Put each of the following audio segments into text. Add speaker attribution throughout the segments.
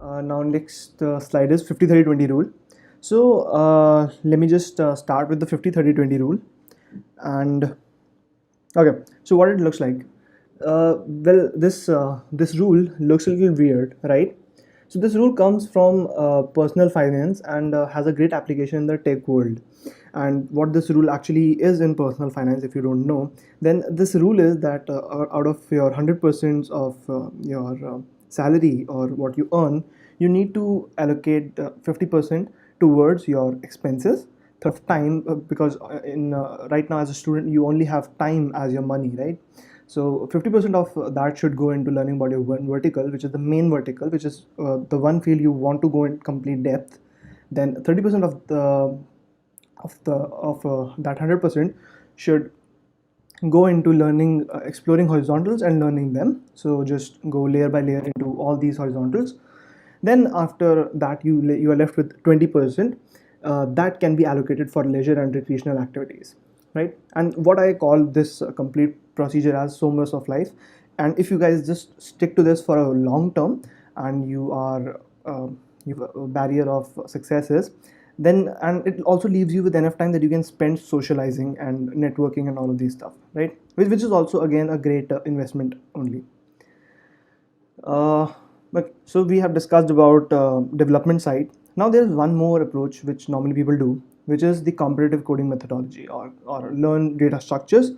Speaker 1: Now next slide is 50-30-20 rule. So let me just start with the 50-30-20 rule. And okay, so what it looks like. Well, this rule looks a little weird, right? So this rule comes from personal finance and has a great application in the tech world. And what this rule actually is in personal finance, if you don't know, then this rule is that out of your 100% of your salary or what you earn, you need to allocate 50% towards your expenses of time, because in right now as a student you only have time as your money, right? So 50% of that should go into learning about your one vertical, which is the main vertical, which is the one field you want to go in complete depth. Then 30% of that 100% should go into learning, exploring horizontals and learning them. So just go layer by layer into all these horizontals. Then after that you are left with 20% that can be allocated for leisure and recreational activities, right? And what I call this complete procedure as Somras of life. And if you guys just stick to this for a long term, and you are you have a barrier of successes, then and it also leaves you with enough time that you can spend socializing and networking and all of these stuff, right? Which is also again a great investment only. uh, but so we have discussed about development side. Now there is one more approach which normally people do, which is the competitive coding methodology, or learn data structures,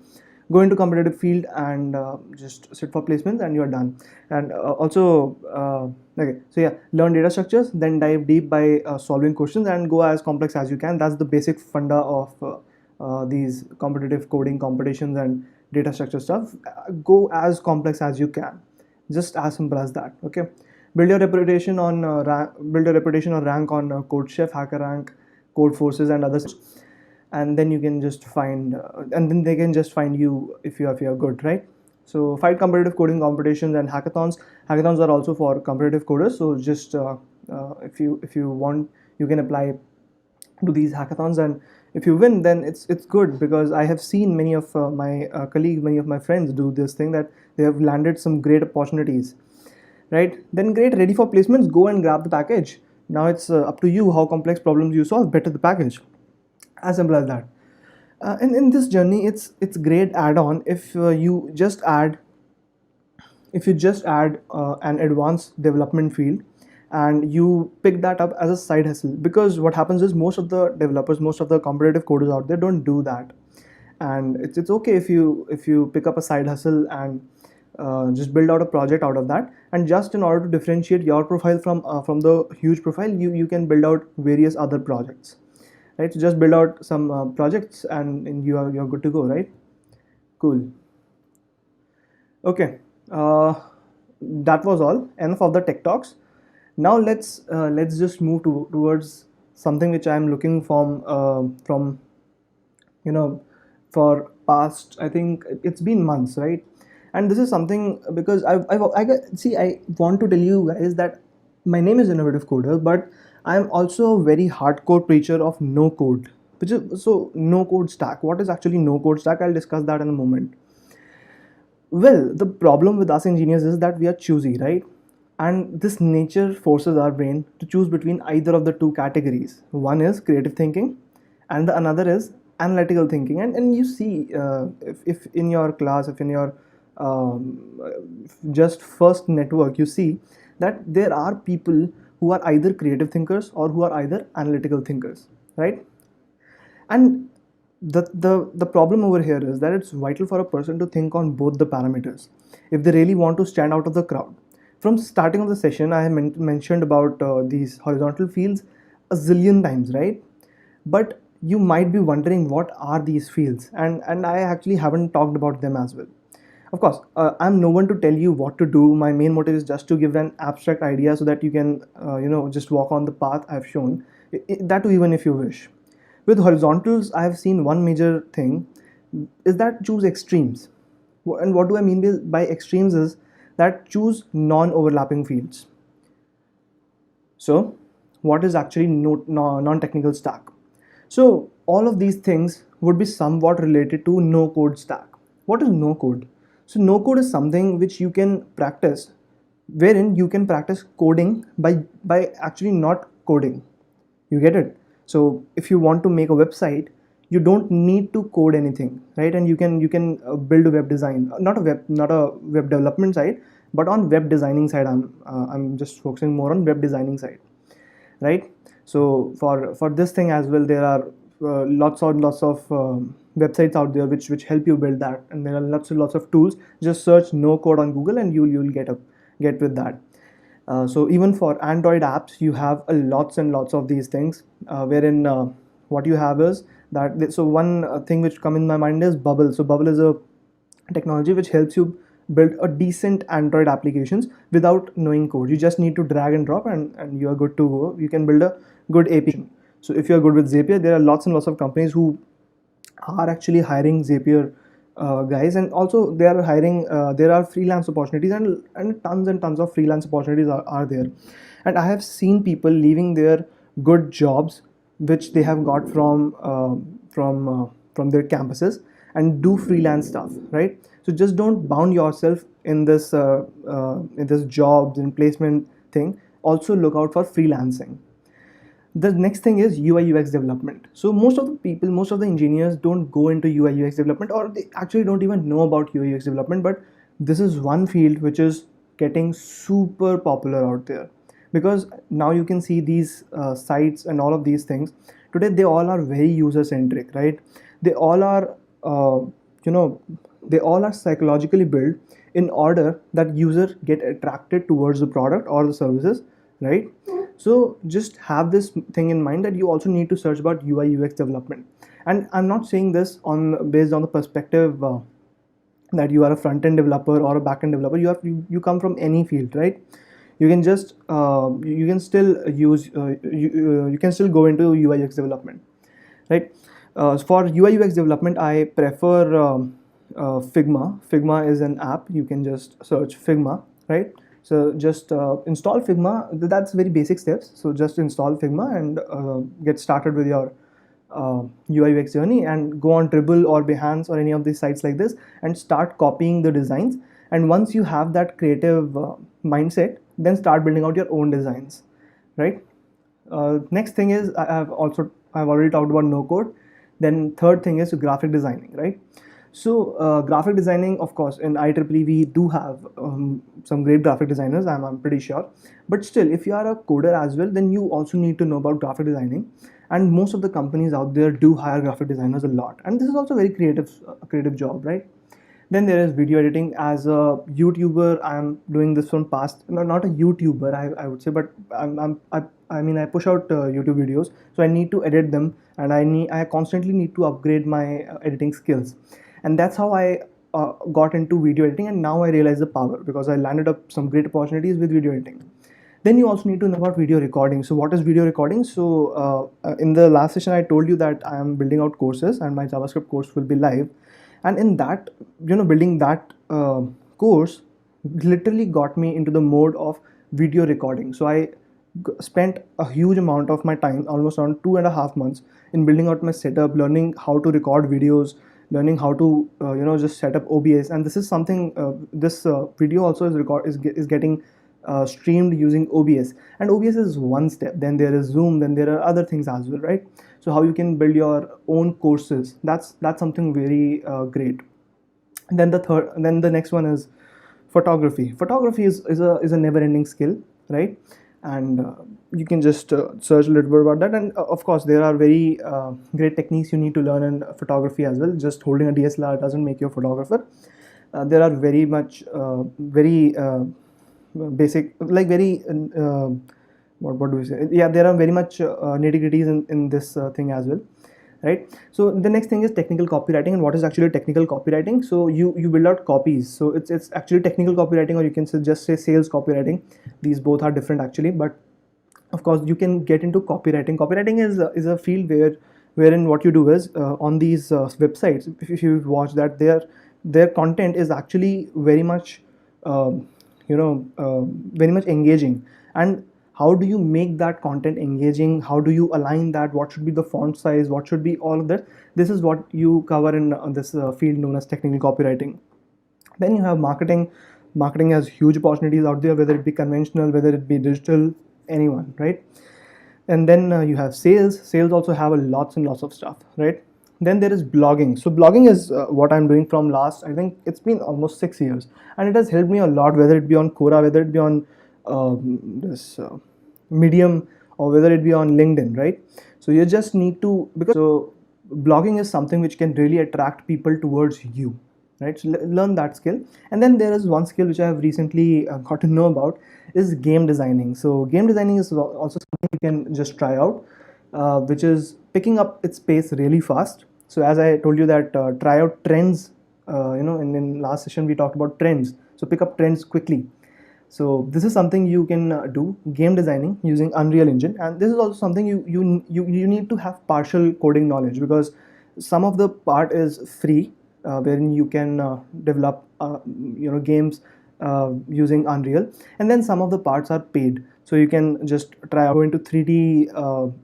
Speaker 1: go into competitive field and just sit for placements and you are done. And okay, so yeah, learn data structures, then dive deep by solving questions and go as complex as you can. That's the basic funda of these competitive coding competitions and data structure stuff. Go as complex as you can, just as simple as that. Okay, build your reputation or rank on CodeChef, HackerRank, Codeforces, and others, and then you can just find and then they can just find you if you are good, right? So fight competitive coding competitions and hackathons are also for competitive coders. So just if you want, you can apply to these hackathons, and if you win, then it's good, because I have seen many of my colleagues, many of my friends do this thing, that they have landed some great opportunities, right? Then great, ready for placements, go and grab the package. Now it's up to you how complex problems you solve, better the package, as simple as that. And in this journey, it's great add-on if you just add an advanced development field and you pick that up as a side hustle. Because what happens is, most of the developers, most of the competitive coders out there don't do that. And it's okay if you pick up a side hustle and just build out a project out of that. And just in order to differentiate your profile from the huge profile, you can build out various other projects, right? So just build out some projects, and you're good to go, right? Cool. Okay, that was all. Enough of the tech talks. Now let's just move towards something which I'm looking from you know for past, I think it's been months, right? And this is something, because I want to tell you guys that my name is Innovative Coder, but I'm also a very hardcore preacher of no code, which is so no code stack. What is actually no code stack? I'll discuss that in a moment. Well, the problem with us engineers is that we are choosy, right? And this nature forces our brain to choose between either of the two categories. One is creative thinking, and the another is analytical thinking. And you see, if in your class, if in your just first network, you see that there are people who are either creative thinkers or who are either analytical thinkers, right? And the problem over here is that it's vital for a person to think on both the parameters if they really want to stand out of the crowd. From starting of the session, I have mentioned about these horizontal fields a zillion times, right? But you might be wondering, what are these fields? And I actually haven't talked about them as well. Of course, I'm no one to tell you what to do. My main motive is just to give an abstract idea so that you can just walk on the path I've shown. That too, even if you wish. With horizontals, I have seen one major thing is that choose extremes. And what do I mean by extremes is that choose non-overlapping fields. So, what is actually non-technical stack? So, all of these things would be somewhat related to no code stack. What is no code? So no code is something which you can practice, wherein you can practice coding by actually not coding. You get it? So if you want to make a website, you don't need to code anything, right? And you can build a web design, not a web development side, but on web designing side. I'm just focusing more on web designing side, right? So for this thing as well, there are lots of websites out there which help you build that, and there are lots of tools. Just search no code on Google and you'll get with that. So even for Android apps, you have lots and lots of these things, wherein what you have is that. So one thing which come in my mind is Bubble. So Bubble is a technology which helps you build a decent Android applications without knowing code. You just need to drag and drop, and you are good to go. You can build a good API. So if you are good with Zapier, there are lots and lots of companies who are actually hiring Zapier guys, and also they are hiring. There are freelance opportunities, and tons of freelance opportunities are there. And I have seen people leaving their good jobs which they have got from their campuses and do freelance stuff, right? So just don't bound yourself in this jobs and placement thing. Also look out for freelancing. The next thing is UI UX development. So most of the people, most of the engineers don't go into UI UX development, or they actually don't even know about UI UX development. But this is one field which is getting super popular out there, because now you can see these sites and all of these things today. They all are very user centric, right? They all are you know they all are psychologically built in order that user get attracted towards the product or the services, right? So just have this thing in mind, that you also need to search about UI UX development. And I'm not saying this on based on the perspective that you are a front end developer or a back end developer. You come from any field, right? You can just you can still use you can still go into UI UX development, right? For UI UX development, I prefer Figma. Figma is an app. You can just search Figma, right? So just install Figma. That's very basic steps. So just install Figma and get started with your UI UX journey, and go on Dribbble or Behance or any of these sites like this, and start copying the designs. And once you have that creative mindset, then start building out your own designs, right? Next thing is I've already talked about no code. Then third thing is graphic designing, right? So graphic designing, of course, in IEEE we do have some great graphic designers. I'm pretty sure. But still, if you are a coder as well, then you also need to know about graphic designing. And most of the companies out there do hire graphic designers a lot. And this is also a very creative job, right? Then there is video editing. As a YouTuber, I'm doing this from past. No, not a YouTuber, I would say, but I mean I push out YouTube videos, so I need to edit them, and I constantly need to upgrade my editing skills, and that's how I got into video editing. And now I realize the power, because I landed up some great opportunities with video editing. Then you also need to know about video recording. So what is video recording? So in the last session I told you that I am building out courses, and my JavaScript course will be live. And in that, building that course literally got me into the mode of video recording. So I spent a huge amount of my time, almost around 2.5 months, in building out my setup, learning how to record videos, learning how to just set up OBS. And this is something, this video also is getting streamed using OBS. And OBS is one step. Then there is Zoom. Then there are other things as well, right? So how you can build your own courses, that's something very great. Then the next one is photography. Photography is a never-ending skill, right? And you can just search a little bit about that. And of course, there are very great techniques you need to learn in photography as well. Just holding a DSLR doesn't make you a photographer. There are very much very basic, like very what do we say? Yeah, there are very much nitty-gritties in this thing as well, right? So the next thing is technical copywriting. And what is actually technical copywriting? So you build out copies. So it's actually technical copywriting, or you can just say sales copywriting. These both are different actually, but of course you can get into copywriting. Copywriting is a field wherein what you do is on these websites, if you watch that, their content is actually very much very much engaging. And how do you make that content engaging? How do you align that? What should be the font size? What should be all of that? This is what you cover in this field known as technical copywriting. Then you have marketing. Marketing has huge opportunities out there, whether it be conventional, whether it be digital, anyone, right? And then you have sales. Sales also have a lots and lots of stuff, right? Then there is blogging. So blogging is what I'm doing from last, I think it's been almost 6 years, and it has helped me a lot, whether it be on Quora, whether it be on this Medium, or whether it be on LinkedIn, right? So you just need to, because so blogging is something which can really attract people towards you, right? So learn that skill. And then there is one skill which I have recently got to know about, is game designing. So game designing is also something you can just try out, which is picking up its pace really fast. So as I told you that try out trends, in last session we talked about trends, so pick up trends quickly. So this is something you can do, game designing using Unreal Engine. And this is also something you need to have partial coding knowledge, because some of the part is free, wherein you can develop games using Unreal, and then some of the parts are paid. So you can just try go into 3D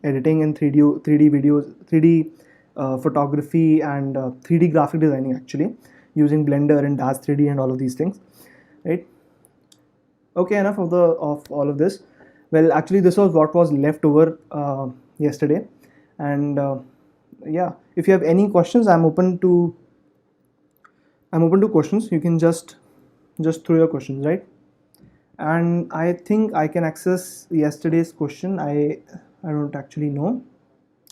Speaker 1: editing and 3D videos, 3D photography, and 3D graphic designing, actually using Blender and Dash 3D and all of these things, right? Okay, enough of all of this. Well, actually this was what was left over yesterday. And yeah, if you have any questions, I'm open to questions. You can just throw your questions, right? And I think I can access yesterday's question. I don't actually know.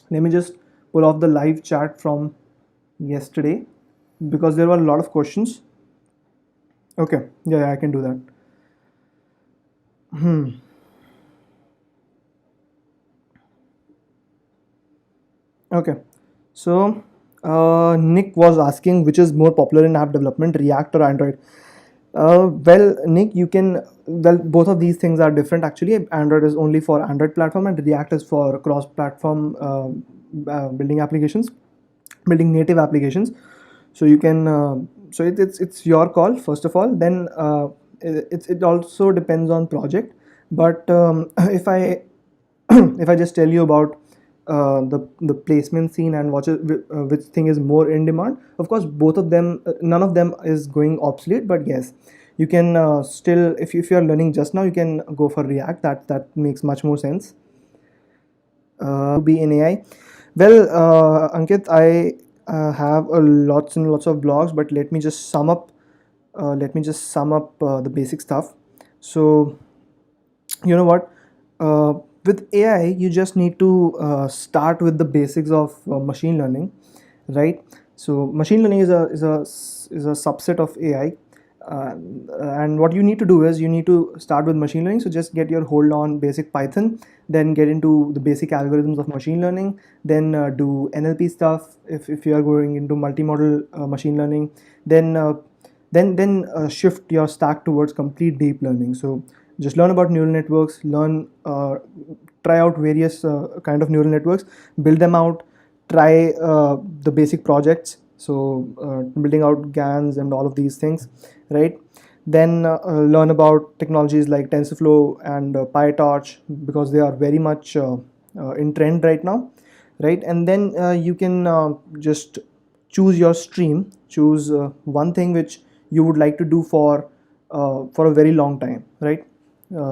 Speaker 1: Let me just pull off the live chat from yesterday, because there were a lot of questions. Okay, yeah, I can do that. Okay, so Nick was asking which is more popular in app development, React or Android. Well, Nick, both of these things are different actually. Android is only for Android platform, and React is for cross-platform building applications, building native applications. So you can, so it's your call first of all. Then it also depends on project. But if I if I just tell you about the placement scene and which thing is more in demand, of course both of them, none of them is going obsolete, but yes, you can still, if you are learning just now, you can go for React. That makes much more sense. To be in AI, well, Ankit, I have lots and lots of blogs, but let me just sum up the basic stuff. So you know what, with AI you just need to start with the basics of machine learning, right? So machine learning is a subset of AI, and what you need to do is you need to start with machine learning. So just get your hold on basic Python, then get into the basic algorithms of machine learning, then do NLP stuff if you are going into multimodal machine learning, then shift your stack towards complete deep learning. So just learn about neural networks, try out various kind of neural networks, build them out, try the basic projects. So building out GANs and all of these things, right? Then learn about technologies like TensorFlow and PyTorch, because they are very much in trend right now, right? And then you can just choose your stream, choose one thing which you would like to do for a very long time, right?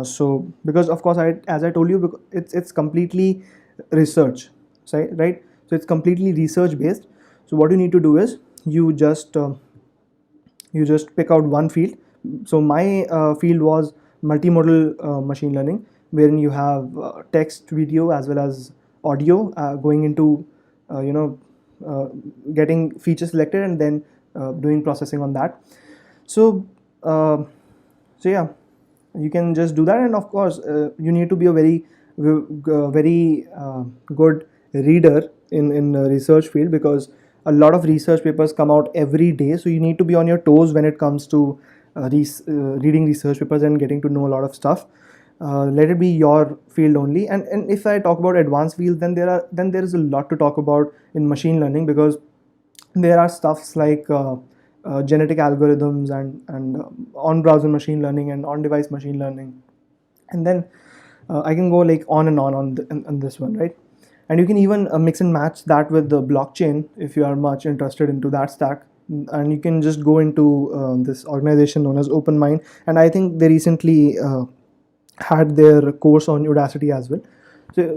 Speaker 1: So because of course, as I told you, it's completely research, right? So it's completely research based. So what you need to do is you just pick out one field. So my field was multimodal machine learning, wherein you have text, video, as well as audio going into getting features selected, and then doing processing on that. So yeah, you can just do that. And of course you need to be a very good reader in research field, because a lot of research papers come out every day. So you need to be on your toes when it comes to reading research papers and getting to know a lot of stuff. Let it be your field only. And if I talk about advanced fields, then there is a lot to talk about in machine learning, because there are stuffs like genetic algorithms and on browser machine learning and on device machine learning. And then I can go like on and on this one, right? And you can even mix and match that with the blockchain if you are much interested into that stack. and you can just go into this organization known as OpenMind, and I think they recently had their course on Udacity as well.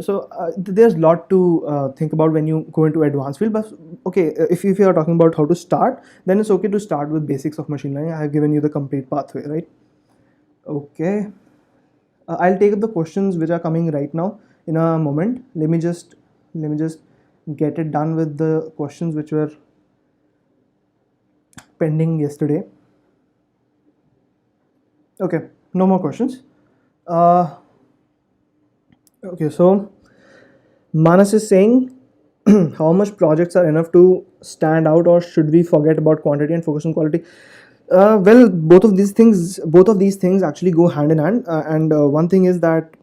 Speaker 1: So there's a lot to think about when you go into advanced field. But okay, if you are talking about how to start, then it's okay to start with basics of machine learning. I have given you the complete pathway, right? Okay, I'll take up the questions which are coming right now in a moment. Let me just get it done with the questions which were pending yesterday. Okay, no more questions. Uh, okay, so Manas is saying, how much projects are enough to stand out, or should we forget about quantity and focus on quality? Well, both of these things actually go hand in hand. And one thing is that,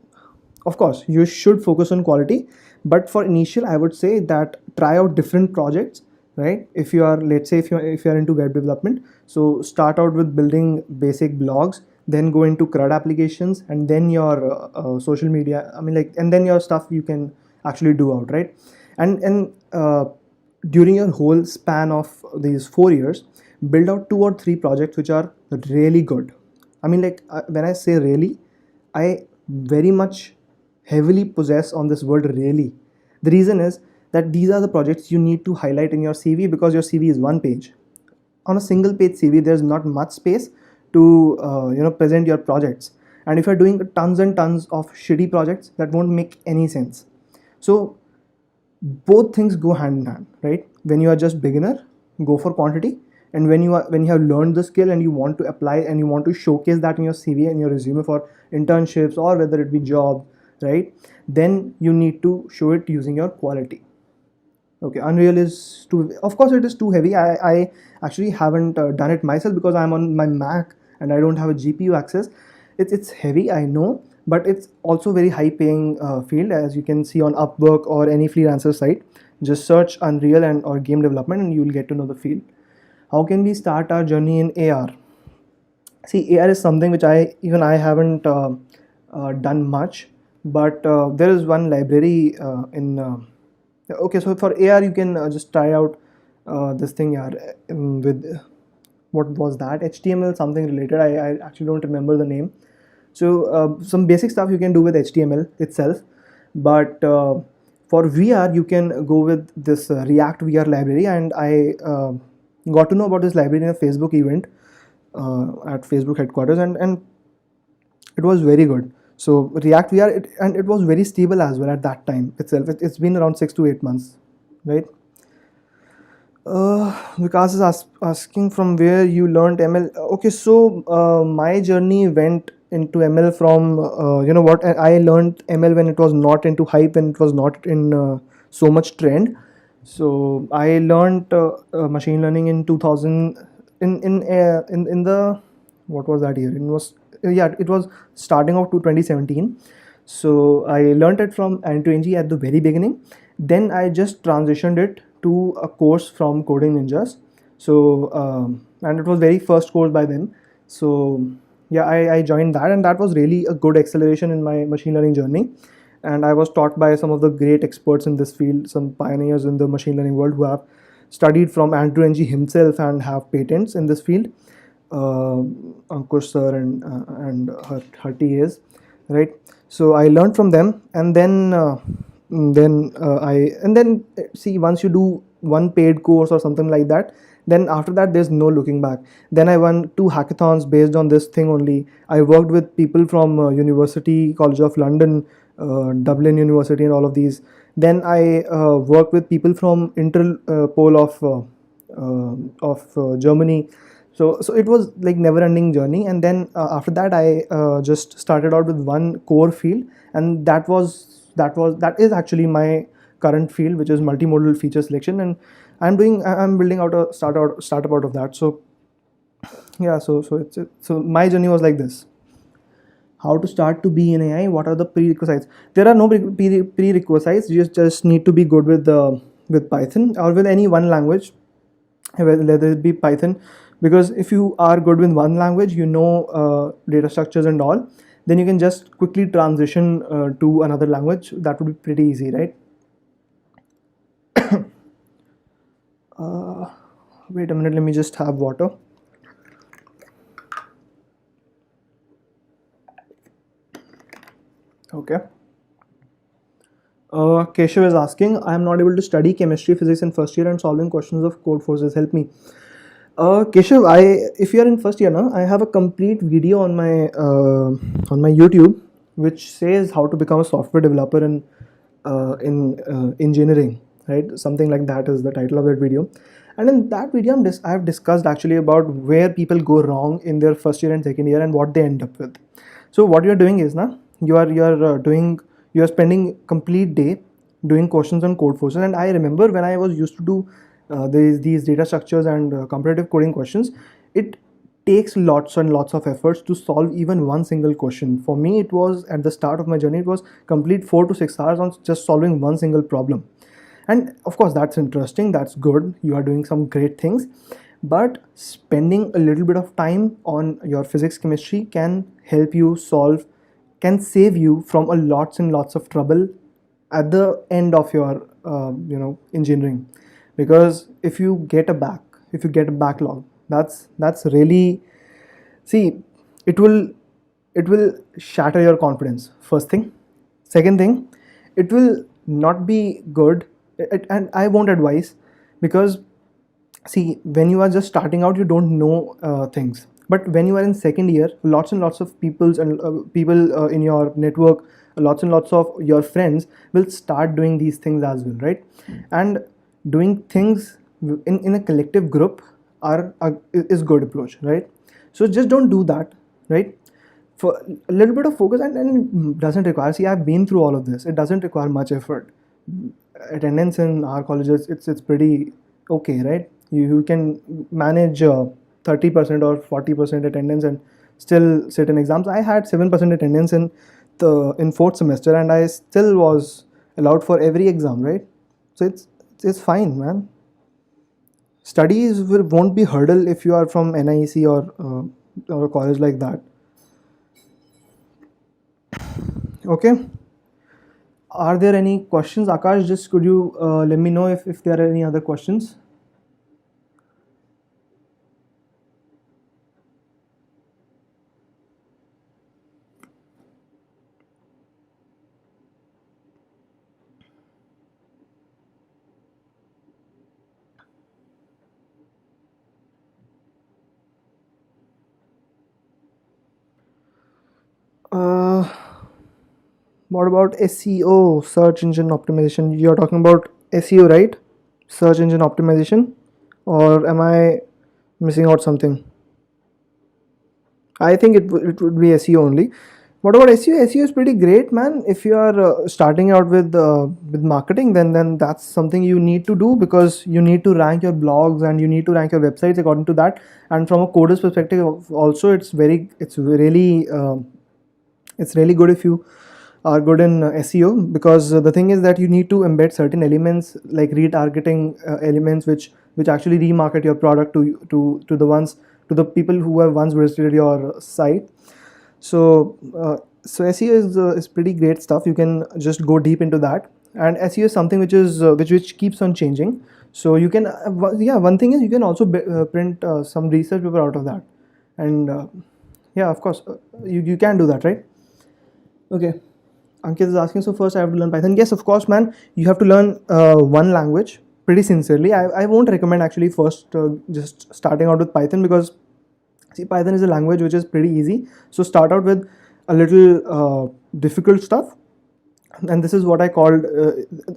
Speaker 1: of course, you should focus on quality, but for initial, I would say that try out different projects, right? If you are, let's say, if you are into web development, so start out with building basic blogs, then go into CRUD applications, and then your social media. I mean, like, and then your stuff you can actually do out, right? And during your whole span of these 4 years, build out 2 or 3 projects which are really good. I mean, like, when I say really, I very much heavily possess on this word really. The reason is that these are the projects you need to highlight in your CV, because your CV is one page. On a single page CV, there's not much space to present your projects. And if you're doing tons and tons of shitty projects, that won't make any sense. So both things go hand in hand, right? When you are just beginner, go for quantity, and when you have learned the skill and you want to apply and you want to showcase that in your CV and your resume for internships or whether it be job, right, then you need to show it using your quality. Okay, Unreal is too, of course it is too heavy. I actually haven't done it myself because I'm on my Mac and I don't have a GPU access. It's heavy, I know, but it's also very high paying field, as you can see on Upwork or any freelancer site. Just search Unreal and or game development and you will get to know the field. How can we start our journey in AR? See, AR is something which I haven't done much, but there is one library in okay, so for AR you can just try out this thing, yeah, with what was that, HTML something related. I actually don't remember the name. So some basic stuff you can do with HTML itself, but for VR you can go with this React VR library, and I got to know about this library in a Facebook event at Facebook headquarters, and it was very good. So React VR, and it was very stable as well at that time itself. It's been around 6 to 8 months, right? Vikas is asking from where you learned ML. Okay, so my journey went into ML from what I learned ML when it was not into hype and it was not in so much trend. So I learned machine learning in 2000 in the, what was that year? It was yeah, it was starting of to 2017. So I learned it from N2NG at the very beginning. Then I just transitioned it to a course from Coding Ninjas. So and it was very first course by them. So yeah, I joined that, and that was really a good acceleration in my machine learning journey. And I was taught by some of the great experts in this field, some pioneers in the machine learning world who have studied from Andrew Ng himself and have patents in this field. Ankush sir and her TAs, right? So I learned from them, and then see, once you do one paid course or something like that, then after that there's no looking back. Then I won 2 hackathons based on this thing only. I worked with people from University College of London, Dublin University, and all of these. Then I worked with people from Interpol of Germany. So it was like never ending journey. And then after that I just started out with one core field, and that is actually my current field, which is multimodal feature selection, and I'm building out a startup out of that. So yeah, so my journey was like this. How to start to be in AI? What are the prerequisites? There are no prerequisites. You just need to be good with Python or with any one language, whether it be Python, because if you are good with one language, data structures and all, then you can just quickly transition to another language. That would be pretty easy, right? Wait a minute, let me just have water. Okay. Keshav is asking, I am not able to study chemistry, physics in first year and solving questions of Codeforces. Help me. Keshav, if you are in first year now, I have a complete video on my YouTube which says how to become a software developer in engineering, right? Something like that is the title of that video. And in that video, I have discussed actually about where people go wrong in their first year and second year and what they end up with. So what you are doing is now you are spending complete day doing questions on Codeforces. And I remember when I was used to do these data structures and comparative coding questions, it takes lots and lots of efforts to solve even one single question. For me, it was at the start of my journey, it was complete 4 to 6 hours on just solving one single problem. And of course, that's interesting, that's good, you are doing some great things, but spending a little bit of time on your physics chemistry can help you solve, can save you from a lots and lots of trouble at the end of your engineering. Because if you get a backlog, that's really, see, it will shatter your confidence, first thing. Second thing, it will not be good, and I won't advise, because see, when you are just starting out, you don't know things. But when you are in second year, lots and lots of people in your network, lots and lots of your friends will start doing these things as well, right? And doing things in a collective group is good approach, right? So just don't do that, right? For a little bit of focus, and it doesn't require, see, I've been through all of this, it doesn't require much effort. Attendance in our colleges, it's pretty okay, right? You can manage 30% or 40% attendance and still sit in exams. I had 7% attendance in fourth semester, and I still was allowed for every exam, right? So it's fine, man. Studies won't be hurdle if you are from NIEC or a college like that. Okay. Are there any questions, Akash? Just could you let me know if there are any other questions? Uh, what about SEO, search engine optimization? You're talking about SEO, right? Search engine optimization, or am I missing out something? I think it would be SEO only. What about SEO? SEO is pretty great, man. If you are starting out with marketing, then that's something you need to do, because you need to rank your blogs and you need to rank your websites according to that. And from a coder's perspective, also, it's really good if you are good in SEO, because the thing is that you need to embed certain elements like retargeting elements which actually remarket your product to the people who have once visited your site. So SEO is pretty great stuff. You can just go deep into that, and SEO is something which keeps on changing. So you can one thing is you can also print some research paper out of that, and yeah, of course, you can do that, right? Okay. Ankit is asking, so first I have to learn Python. Yes, of course, man. You have to learn one language pretty sincerely. I won't recommend actually first just starting out with Python, because see, Python is a language which is pretty easy. So start out with a little difficult stuff. And this is what I called,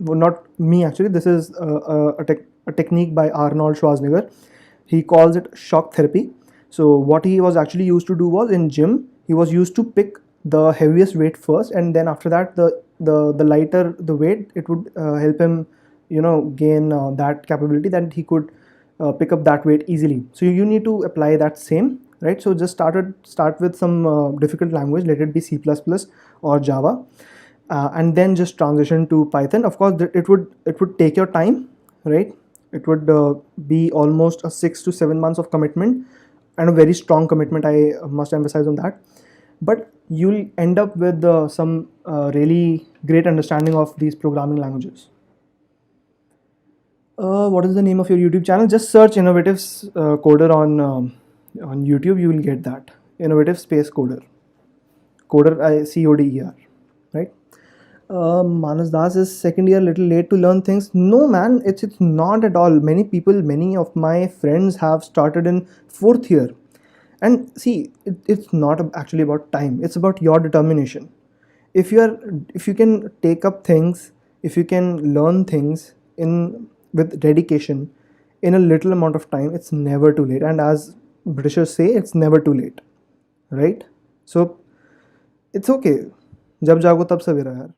Speaker 1: not me actually, this is a technique by Arnold Schwarzenegger. He calls it shock therapy. So what he was actually used to do was, in gym, he was used to pick the heaviest weight first, and then after that the lighter the weight, it would help him gain that capability that he could pick up that weight easily. So you need to apply that same, right? So just start with some difficult language, let it be C++ or Java, and then just transition to Python. Of course, it would take your time, right? It would be almost a 6 to 7 months of commitment, and a very strong commitment, I must emphasize on that. But you'll end up with some really great understanding of these programming languages. What is the name of your YouTube channel? Just search Innovatives Coder on YouTube. You will get that. Innovative Space Coder. Coder, CODER, right? Manas Das is second year, little late to learn things. No, man, it's not at all. Many of my friends have started in fourth year, and see, it's not actually about time. It's about your determination. If you can take up things, if you can learn things in with dedication in a little amount of time, it's never too late. And as Britishers say, it's never too late, right? So it's okay. जब जागो तब सवेरा यार.